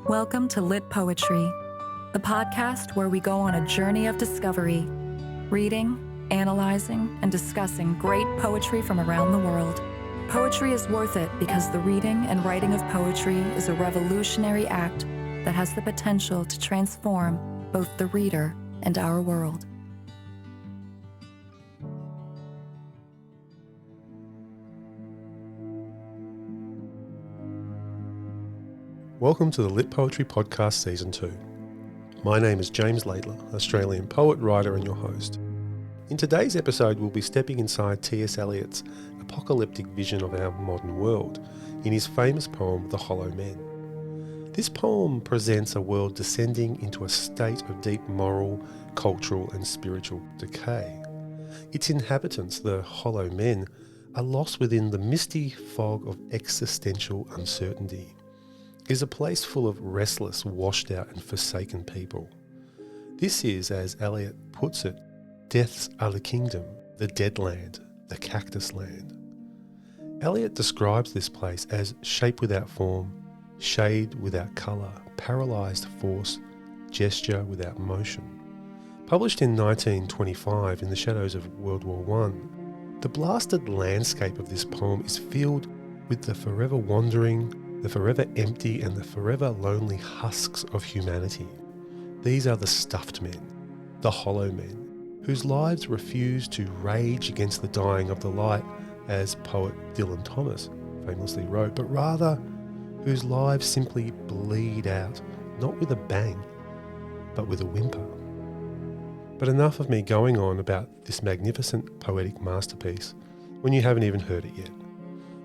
Welcome to Litpoetry, the podcast where we go on a journey of discovery, reading, analyzing, and discussing great poetry from around the world. Poetry is worth it because the reading and writing of poetry is a revolutionary act that has the potential to transform both the reader and our world. Welcome to the Litpoetry Podcast Season 2. My name is James Laidler, Australian poet, writer and your host. In today's episode we'll be stepping inside T.S. Eliot's apocalyptic vision of our modern world in his famous poem The Hollow Men. This poem presents a world descending into a state of deep moral, cultural and spiritual decay. Its inhabitants, the Hollow Men, are lost within the misty fog of existential uncertainty. It is a place full of restless, washed out and forsaken people. This is, as Eliot puts it, death's other kingdom, the dead land, the cactus land. Eliot describes this place as shape without form, shade without colour, paralysed force, gesture without motion. Published in 1925 in the shadows of World War I, the blasted landscape of this poem is filled with the forever wandering, the forever empty and the forever lonely husks of humanity. These are the stuffed men, the hollow men, whose lives refuse to rage against the dying of the light, as poet Dylan Thomas famously wrote, but rather whose lives simply bleed out, not with a bang, but with a whimper. But enough of me going on about this magnificent poetic masterpiece when you haven't even heard it yet.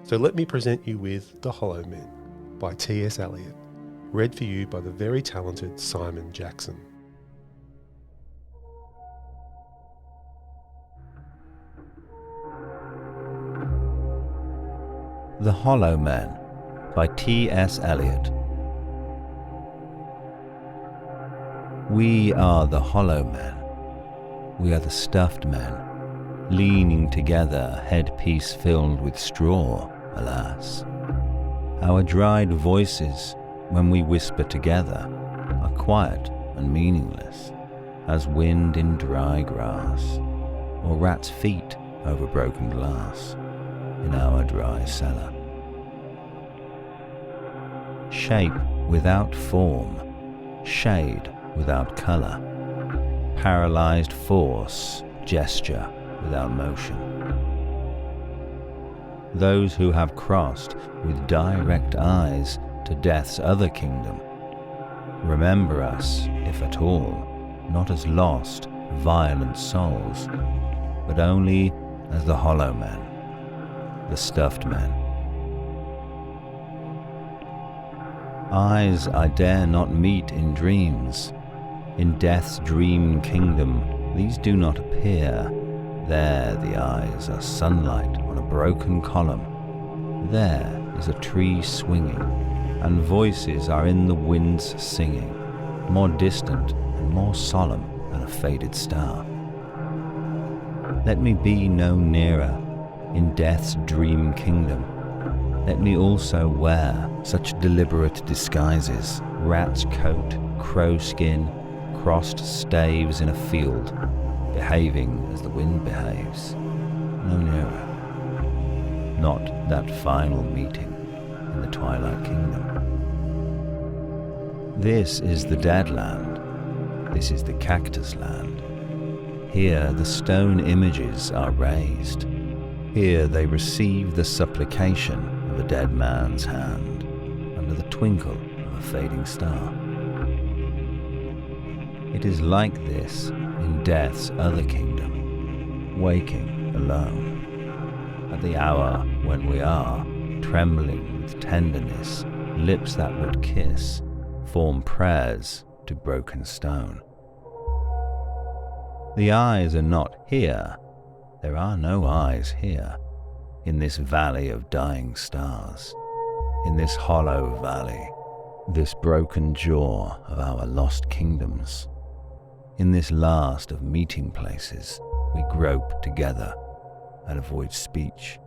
So let me present you with The Hollow Men by T.S. Eliot, read for you by the very talented Simon Jackson. The Hollow Men by T.S. Eliot. We are the hollow men. We are the stuffed men, leaning together, headpiece filled with straw, alas. Our dried voices, when we whisper together, are quiet and meaningless as wind in dry grass, or rats' feet over broken glass in our dry cellar. Shape without form, shade without colour, paralysed force, gesture without motion. Those who have crossed with direct eyes to death's other kingdom remember us, if at all, not as lost, violent souls, but only as the hollow men, the stuffed men. Eyes I dare not meet in dreams. In death's dream kingdom these do not appear. There the eyes are sunlight on a broken column. There is a tree swinging, and voices are in the winds singing, more distant and more solemn than a faded star. Let me be no nearer in death's dream kingdom. Let me also wear such deliberate disguises, rat's coat, crow skin, crossed staves in a field, behaving as the wind behaves, no nearer. Not that final meeting in the twilight kingdom. This is the dead land. This is the cactus land. Here the stone images are raised. Here they receive the supplication of a dead man's hand under the twinkle of a fading star. It is like this in death's other kingdom, waking alone, at the hour when we are, trembling with tenderness, lips that would kiss, form prayers to broken stone. The eyes are not here. There are no eyes here, in this valley of dying stars, in this hollow valley, this broken jaw of our lost kingdoms. In this last of meeting places, we grope together and avoid speech,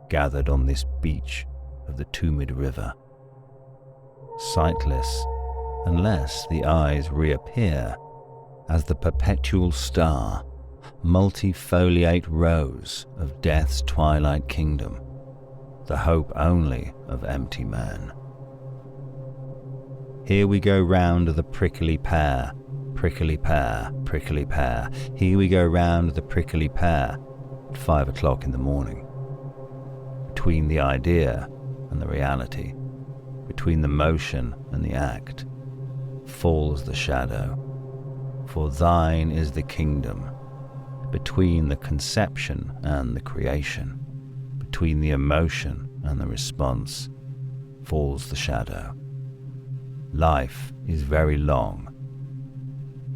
gathered on this beach of the tumid river. Sightless unless the eyes reappear as the perpetual star, multifoliate rose of death's twilight kingdom, the hope only of empty man. Here we go round the prickly pear, prickly pear, prickly pear. Here we go round the prickly pear at 5 o'clock in the morning. Between the idea and the reality, between the motion and the act, falls the shadow. For thine is the kingdom, between the conception and the creation, between the emotion and the response, falls the shadow. Life is very long.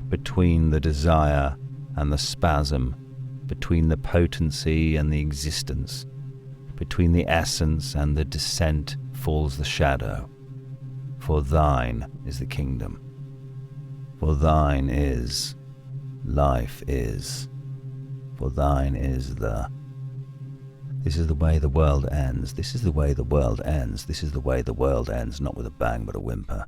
Between the desire and the spasm, between the potency and the existence, between the essence and the descent, falls the shadow. For thine is the kingdom. For thine is, life is. For thine is the. This is the way the world ends. This is the way the world ends. This is the way the world ends, not with a bang but a whimper.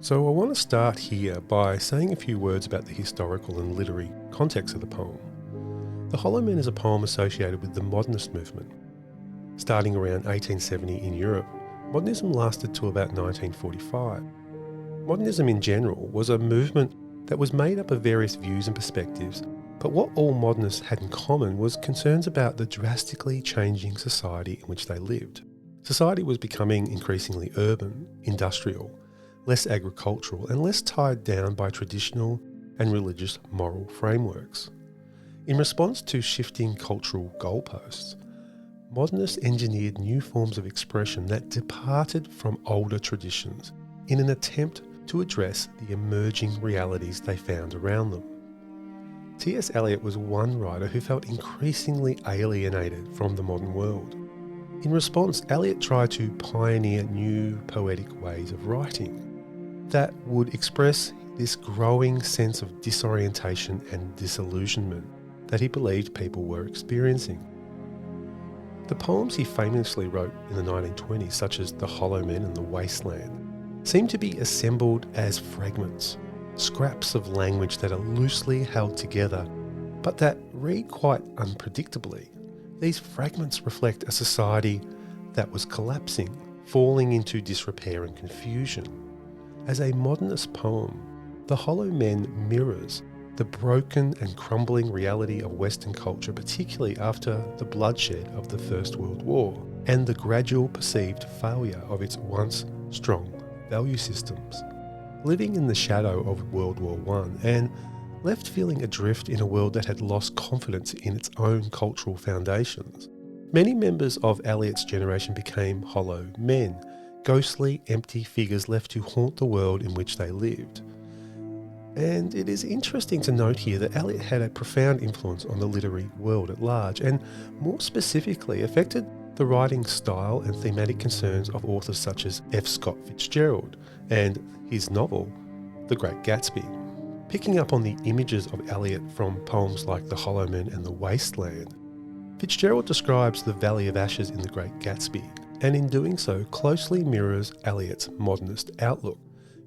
So I want to start here by saying a few words about the historical and literary context of the poem. The Hollow Men is a poem associated with the modernist movement. Starting around 1870 in Europe, modernism lasted to about 1945. Modernism in general was a movement that was made up of various views and perspectives, but what all modernists had in common was concerns about the drastically changing society in which they lived. Society was becoming increasingly urban, industrial, less agricultural, and less tied down by traditional and religious moral frameworks. In response to shifting cultural goalposts, modernists engineered new forms of expression that departed from older traditions in an attempt to address the emerging realities they found around them. T.S. Eliot was one writer who felt increasingly alienated from the modern world. In response, Eliot tried to pioneer new poetic ways of writing that would express this growing sense of disorientation and disillusionment that he believed people were experiencing. The poems he famously wrote in the 1920s, such as The Hollow Men and The Wasteland, seem to be assembled as fragments, scraps of language that are loosely held together, but that read quite unpredictably. These fragments reflect a society that was collapsing, falling into disrepair and confusion. As a modernist poem, The Hollow Men mirrors the broken and crumbling reality of Western culture, particularly after the bloodshed of the First World War and the gradual perceived failure of its once strong value systems. Living in the shadow of World War I and left feeling adrift in a world that had lost confidence in its own cultural foundations, many members of Eliot's generation became hollow men, ghostly, empty figures left to haunt the world in which they lived. And it is interesting to note here that Eliot had a profound influence on the literary world at large, and more specifically affected the writing style and thematic concerns of authors such as F. Scott Fitzgerald and his novel, The Great Gatsby. Picking up on the images of Eliot from poems like The Hollow Men and The Wasteland, Fitzgerald describes the Valley of Ashes in The Great Gatsby, and in doing so closely mirrors Eliot's modernist outlook.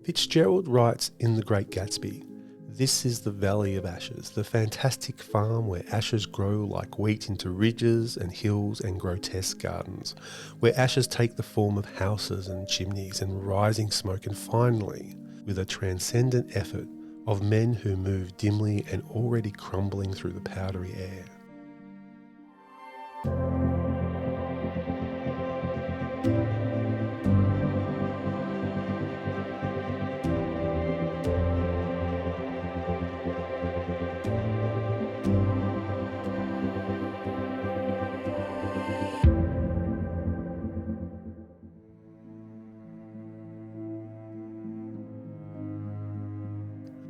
Fitzgerald writes in The Great Gatsby, "This is the Valley of Ashes, the fantastic farm where ashes grow like wheat into ridges and hills and grotesque gardens, where ashes take the form of houses and chimneys and rising smoke, and finally, with a transcendent effort, of men who move dimly and already crumbling through the powdery air."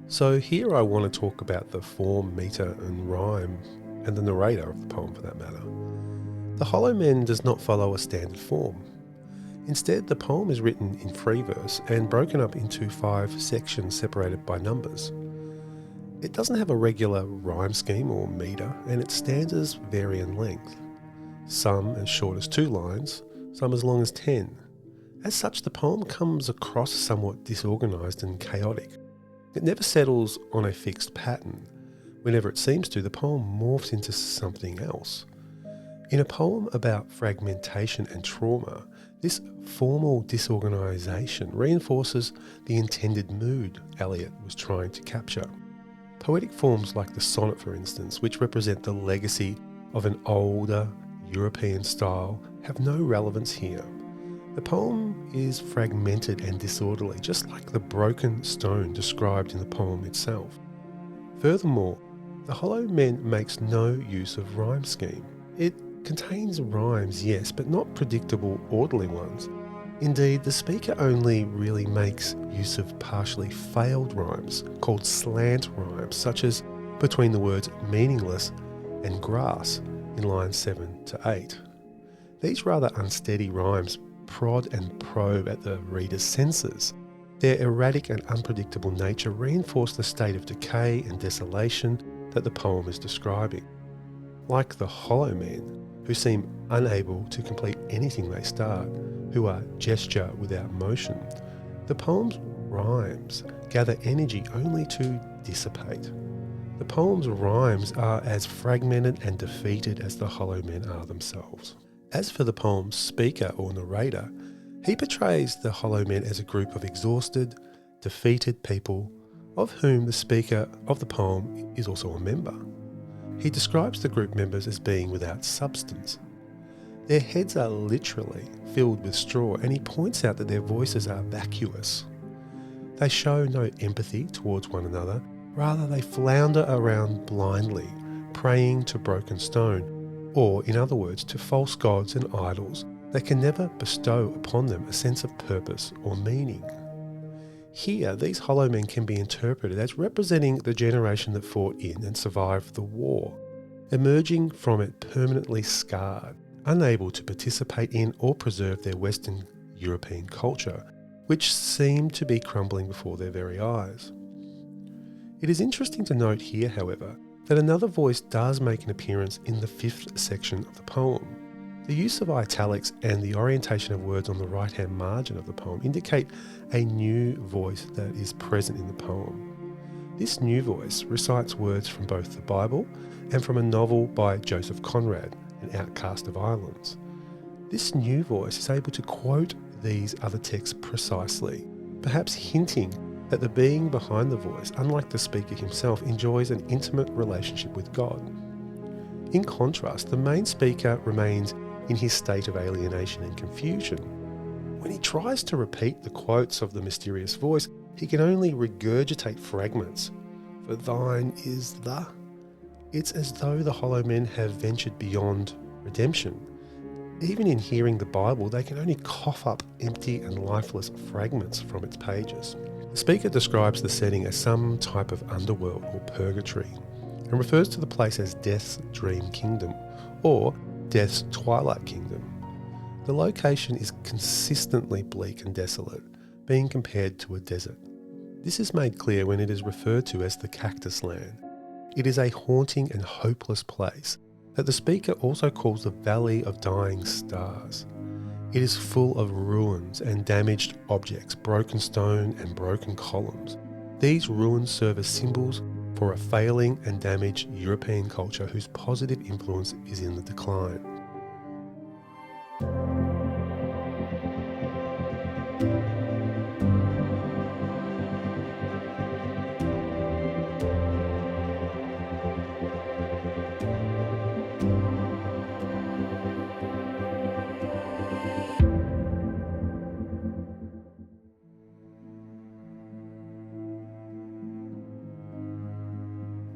So here I want to talk about the form, metre and rhyme, and the narrator of the poem for that matter. The Hollow Men does not follow a standard form. Instead, the poem is written in free verse and broken up into 5 sections separated by numbers. It doesn't have a regular rhyme scheme or metre, and its stanzas vary in length. some as short as 2 lines, some as long as 10. As such, the poem comes across somewhat disorganised and chaotic. It never settles on a fixed pattern. Whenever it seems to, the poem morphs into something else. In a poem about fragmentation and trauma, this formal disorganisation reinforces the intended mood Eliot was trying to capture. Poetic forms like the sonnet, for instance, which represent the legacy of an older European style, have no relevance here. The poem is fragmented and disorderly, just like the broken stone described in the poem itself. Furthermore, The Hollow Men makes no use of rhyme scheme. It contains rhymes, yes, but not predictable, orderly ones. Indeed, the speaker only really makes use of partially failed rhymes, called slant rhymes, such as between the words meaningless and grass in lines 7 to 8. These rather unsteady rhymes prod and probe at the reader's senses. Their erratic and unpredictable nature reinforce the state of decay and desolation that the poem is describing. Like the hollow men, who seem unable to complete anything they start, who are gesture without motion, the poem's rhymes gather energy only to dissipate. The poem's rhymes are as fragmented and defeated as the hollow men are themselves. As for the poem's speaker or narrator, he portrays the hollow men as a group of exhausted, defeated people, of whom the speaker of the poem is also a member. He describes the group members as being without substance. Their heads are literally filled with straw, and he points out that their voices are vacuous. They show no empathy towards one another, rather they flounder around blindly, praying to broken stone, or in other words, to false gods and idols that can never bestow upon them a sense of purpose or meaning. Here, these hollow men can be interpreted as representing the generation that fought in and survived the war, emerging from it permanently scarred, unable to participate in or preserve their Western European culture, which seemed to be crumbling before their very eyes. It is interesting to note here, however, that another voice does make an appearance in the 5th section of the poem. The use of italics and the orientation of words on the right-hand margin of the poem indicate a new voice that is present in the poem. This new voice recites words from both the Bible and from a novel by Joseph Conrad, an outcast of islands. This new voice is able to quote these other texts precisely, perhaps hinting that the being behind the voice, unlike the speaker himself, enjoys an intimate relationship with God. In contrast, the main speaker remains in his state of alienation and confusion. When he tries to repeat the quotes of the mysterious voice, he can only regurgitate fragments. For thine is the. It's as though the hollow men have ventured beyond redemption. Even in hearing the Bible, they can only cough up empty and lifeless fragments from its pages. The speaker describes the setting as some type of underworld or purgatory, and refers to the place as Death's Dream Kingdom, or Death's Twilight Kingdom. The location is consistently bleak and desolate, being compared to a desert. This is made clear when it is referred to as the Cactus Land. It is a haunting and hopeless place that the speaker also calls the Valley of Dying Stars. It is full of ruins and damaged objects, broken stone and broken columns. These ruins serve as symbols for a failing and damaged European culture whose positive influence is in the decline.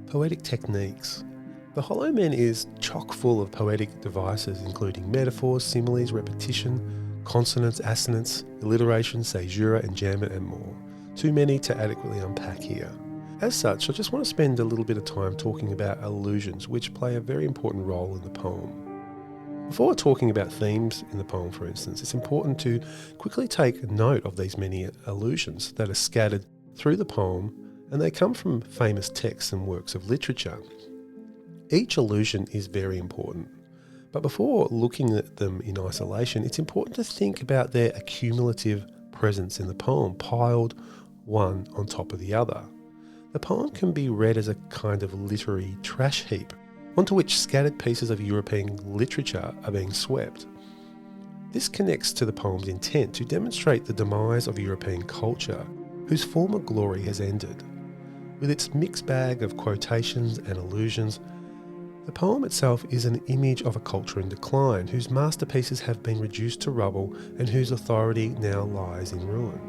Poetic techniques. The Hollow Men is chock full of poetic devices including metaphors, similes, repetition, consonants, assonance, alliteration, caesura, enjambment and more. Too many to adequately unpack here. As such, I just want to spend a little bit of time talking about allusions, which play a very important role in the poem. Before talking about themes in the poem, for instance, it's important to quickly take note of these many allusions that are scattered through the poem, and they come from famous texts and works of literature. Each allusion is very important. But before looking at them in isolation, it's important to think about their accumulative presence in the poem, piled one on top of the other. The poem can be read as a kind of literary trash heap, onto which scattered pieces of European literature are being swept. This connects to the poem's intent to demonstrate the demise of European culture, whose former glory has ended. With its mixed bag of quotations and allusions, the poem itself is an image of a culture in decline, whose masterpieces have been reduced to rubble and whose authority now lies in ruin.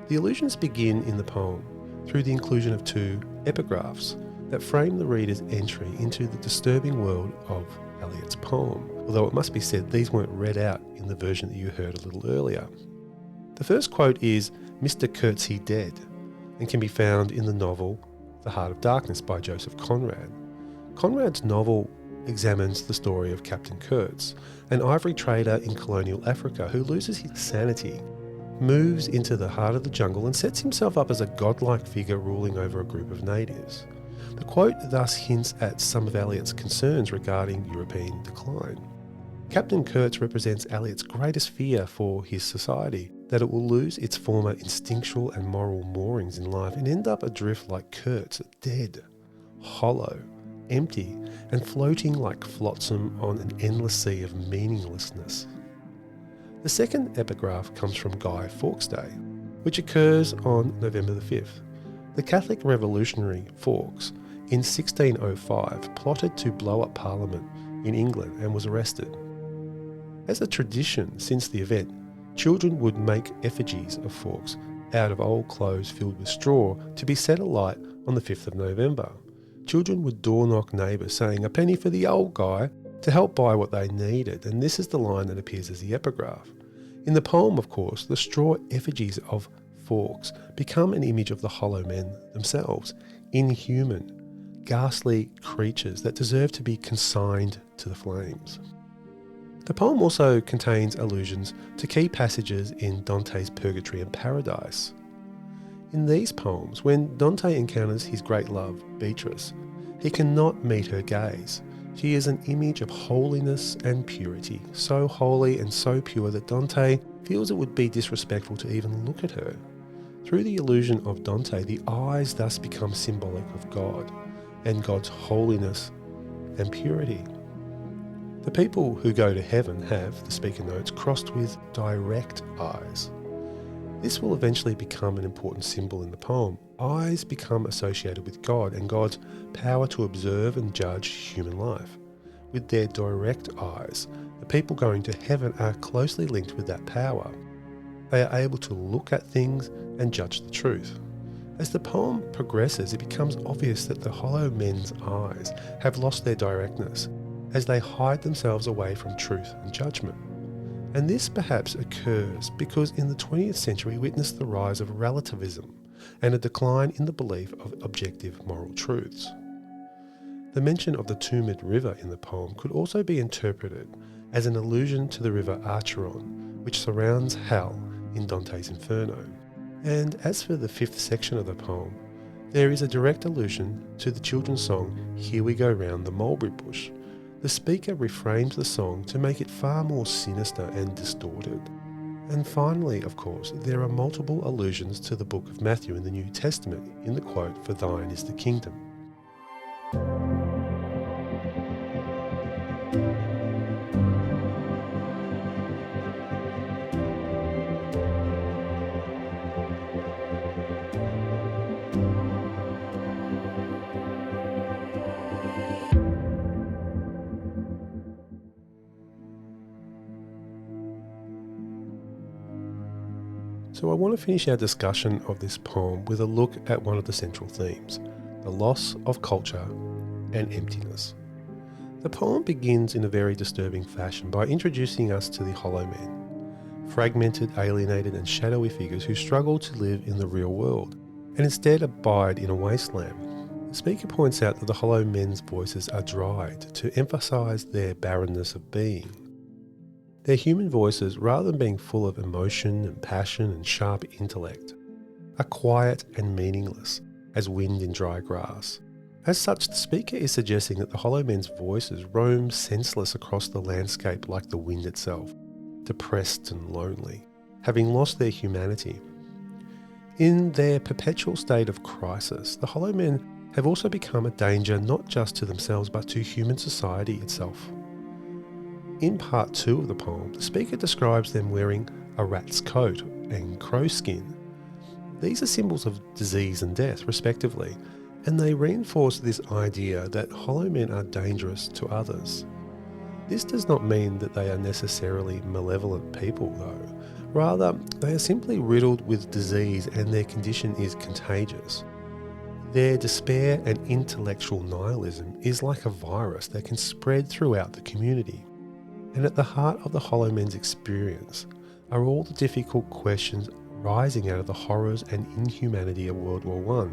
The allusions begin in the poem through the inclusion of two epigraphs that frame the reader's entry into the disturbing world of Eliot's poem, although it must be said these weren't read out in the version that you heard a little earlier. The first quote is "Mr. Curtsey dead," and can be found in the novel The Heart of Darkness by Joseph Conrad. Conrad's novel examines the story of Captain Kurtz, an ivory trader in colonial Africa who loses his sanity, moves into the heart of the jungle and sets himself up as a godlike figure ruling over a group of natives. The quote thus hints at some of Eliot's concerns regarding European decline. Captain Kurtz represents Eliot's greatest fear for his society, that it will lose its former instinctual and moral moorings in life and end up adrift like Kurtz, dead, hollow, empty, and floating like flotsam on an endless sea of meaninglessness. The second epigraph comes from Guy Fawkes Day, which occurs on November the 5th. The Catholic revolutionary Fawkes, in 1605, plotted to blow up Parliament in England and was arrested. As a tradition since the event, children would make effigies of Fawkes out of old clothes filled with straw to be set alight on the 5th of November. Children would door-knock neighbours saying, "A penny for the old guy," to help buy what they needed, and this is the line that appears as the epigraph. In the poem, of course, the straw effigies of Fawkes become an image of the hollow men themselves, inhuman, ghastly creatures that deserve to be consigned to the flames. The poem also contains allusions to key passages in Dante's Purgatory and Paradise. In these poems, when Dante encounters his great love, Beatrice, he cannot meet her gaze. She is an image of holiness and purity, so holy and so pure that Dante feels it would be disrespectful to even look at her. Through the illusion of Dante, the eyes thus become symbolic of God and God's holiness and purity. The people who go to heaven have, the speaker notes, crossed with direct eyes. This will eventually become an important symbol in the poem. Eyes become associated with God and God's power to observe and judge human life. With their direct eyes, the people going to heaven are closely linked with that power. They are able to look at things and judge the truth. As the poem progresses, it becomes obvious that the hollow men's eyes have lost their directness as they hide themselves away from truth and judgment. And this perhaps occurs because in the 20th century we witnessed the rise of relativism and a decline in the belief of objective moral truths. The mention of the Tumid River in the poem could also be interpreted as an allusion to the river Acheron, which surrounds hell in Dante's Inferno. And as for the 5th section of the poem, there is a direct allusion to the children's song "Here We Go Round the Mulberry Bush." The speaker reframes the song to make it far more sinister and distorted. And finally, of course, there are multiple allusions to the book of Matthew in the New Testament in the quote, "For thine is the kingdom." So I want to finish our discussion of this poem with a look at one of the central themes, the loss of culture and emptiness. The poem begins in a very disturbing fashion by introducing us to the hollow men, fragmented, alienated and shadowy figures who struggle to live in the real world and instead abide in a wasteland. The speaker points out that the hollow men's voices are dried to emphasise their barrenness of being. Their human voices, rather than being full of emotion and passion and sharp intellect, are quiet and meaningless as wind in dry grass. As such, the speaker is suggesting that the hollow men's voices roam senseless across the landscape like the wind itself, depressed and lonely, having lost their humanity. In their perpetual state of crisis, the hollow men have also become a danger not just to themselves but to human society itself. In part 2 of the poem, the speaker describes them wearing a rat's coat and crow skin. These are symbols of disease and death, respectively, and they reinforce this idea that hollow men are dangerous to others. This does not mean that they are necessarily malevolent people, though. Rather, they are simply riddled with disease and their condition is contagious. Their despair and intellectual nihilism is like a virus that can spread throughout the community. And at the heart of the hollow men's experience are all the difficult questions rising out of the horrors and inhumanity of World War I,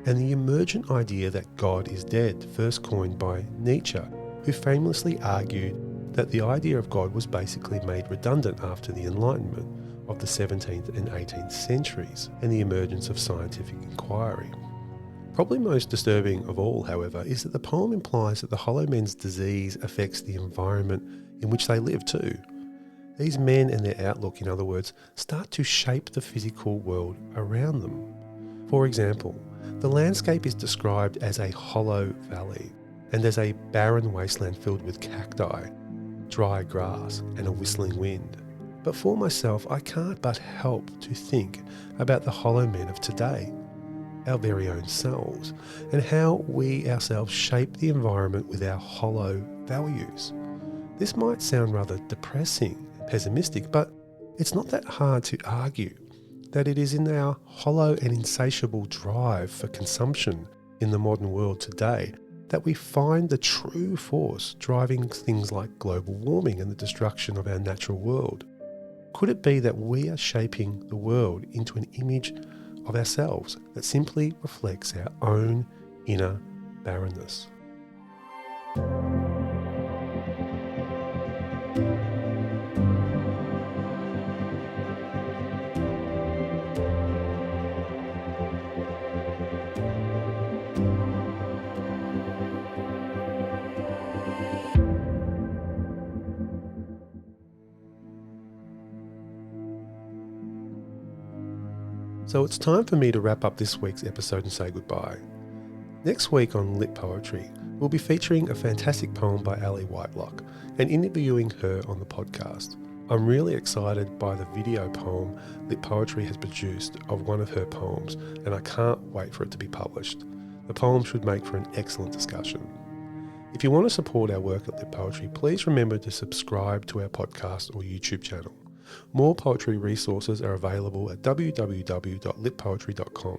and the emergent idea that God is dead, first coined by Nietzsche, who famously argued that the idea of God was basically made redundant after the Enlightenment of the 17th and 18th centuries and the emergence of scientific inquiry. Probably most disturbing of all, however, is that the poem implies that the hollow men's disease affects the environment in which they live too. These men and their outlook, in other words, start to shape the physical world around them. For example, the landscape is described as a hollow valley and as a barren wasteland filled with cacti, dry grass and a whistling wind. But for myself, I can't but help to think about the hollow men of today, our very own selves, and how we ourselves shape the environment with our hollow values. This might sound rather depressing and pessimistic, but it's not that hard to argue that it is in our hollow and insatiable drive for consumption in the modern world today that we find the true force driving things like global warming and the destruction of our natural world. Could it be that we are shaping the world into an image of ourselves that simply reflects our own inner barrenness? So it's time for me to wrap up this week's episode and say goodbye. Next week on Lit Poetry, we'll be featuring a fantastic poem by Ali Whitelock and interviewing her on the podcast. I'm really excited by the video poem Lit Poetry has produced of one of her poems, and I can't wait for it to be published. The poem should make for an excellent discussion. If you want to support our work at Lit Poetry, please remember to subscribe to our podcast or YouTube channel. More poetry resources are available at www.litpoetry.com,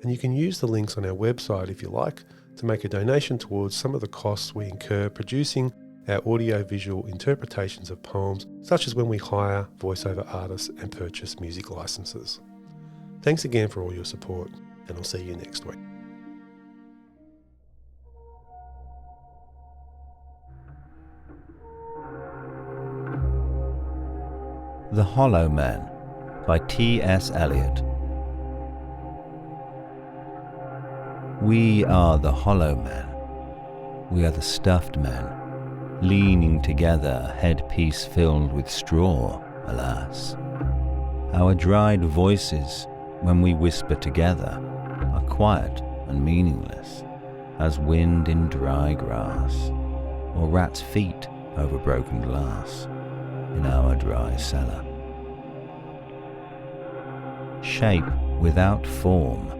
and you can use the links on our website if you like to make a donation towards some of the costs we incur producing our audio-visual interpretations of poems, such as when we hire voiceover artists and purchase music licenses. Thanks again for all your support, and I'll see you next week. The Hollow Men by T.S. Eliot. We are the hollow men. We are the stuffed men, leaning together, headpiece filled with straw, alas. Our dried voices, when we whisper together, are quiet and meaningless, as wind in dry grass, or rats' feet over broken glass in our dry cellar. Shape without form,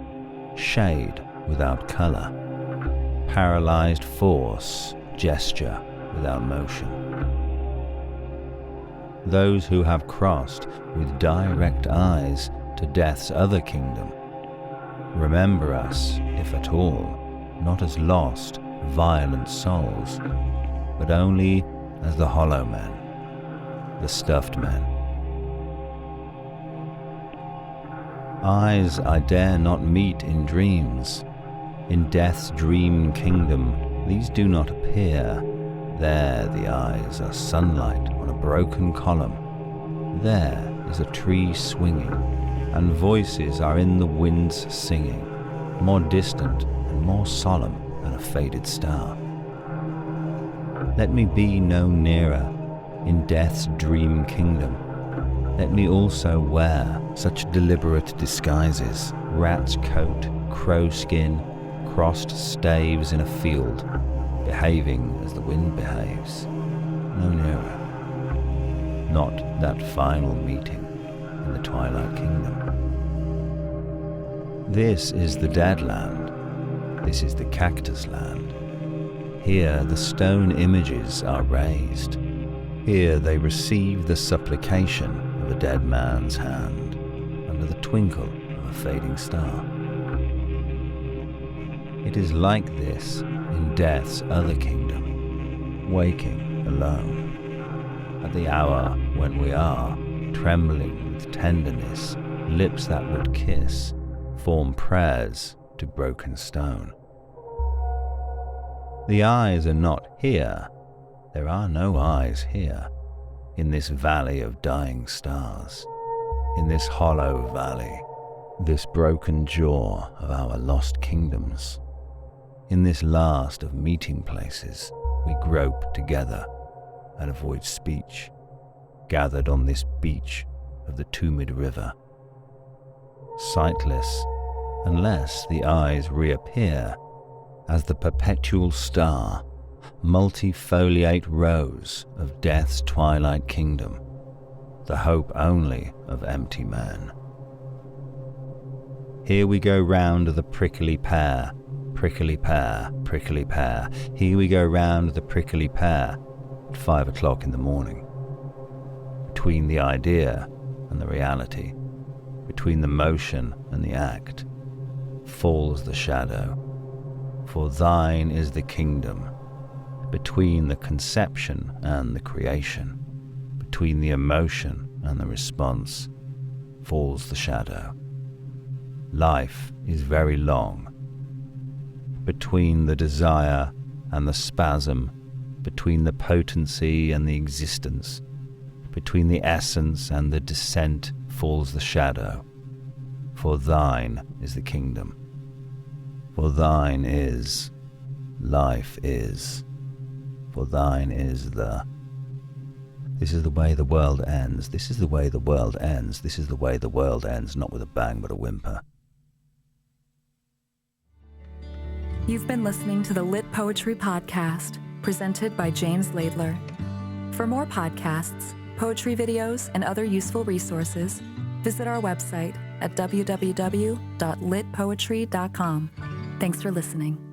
shade without colour, paralysed force, gesture without motion. Those who have crossed with direct eyes to death's other kingdom, remember us, if at all, not as lost, violent souls, but only as the hollow men, the stuffed men. Eyes I dare not meet in dreams. In death's dream kingdom, these do not appear. There the eyes are sunlight on a broken column. There is a tree swinging, and voices are in the winds singing, more distant and more solemn than a faded star. Let me be no nearer in death's dream kingdom. Let me also wear such deliberate disguises, rat's coat, crow skin, crossed staves in a field, behaving as the wind behaves. No nearer. Not that final meeting in the twilight kingdom. This is the dead land. This is the cactus land. Here the stone images are raised. Here they receive the supplication of a dead man's hand under the twinkle of a fading star. It is like this in death's other kingdom, waking alone. At the hour when we are, trembling with tenderness, lips that would kiss, form prayers to broken stone. The eyes are not here. There are no eyes here, in this valley of dying stars, in this hollow valley, this broken jaw of our lost kingdoms. In this last of meeting places, we grope together and avoid speech, gathered on this beach of the tumid river. Sightless, unless the eyes reappear as the perpetual star, multifoliate rose of death's twilight kingdom, the hope only of empty men. Here we go round the prickly pear, prickly pear, prickly pear. Here we go round the prickly pear at 5 o'clock in the morning. Between the idea and the reality, between the motion and the act, falls the shadow. For thine is the kingdom, between the conception and the creation, between the emotion and the response, falls the shadow. Life is very long. Between the desire and the spasm, between the potency and the existence, between the essence and the descent, falls the shadow. For thine is the kingdom. For thine is, life is. For thine is the. This is the way the world ends. This is the way the world ends. This is the way the world ends, not with a bang but a whimper. You've been listening to the Lit Poetry Podcast, presented by James Laidler. For more podcasts, poetry videos, and other useful resources, visit our website at www.litpoetry.com. Thanks for listening.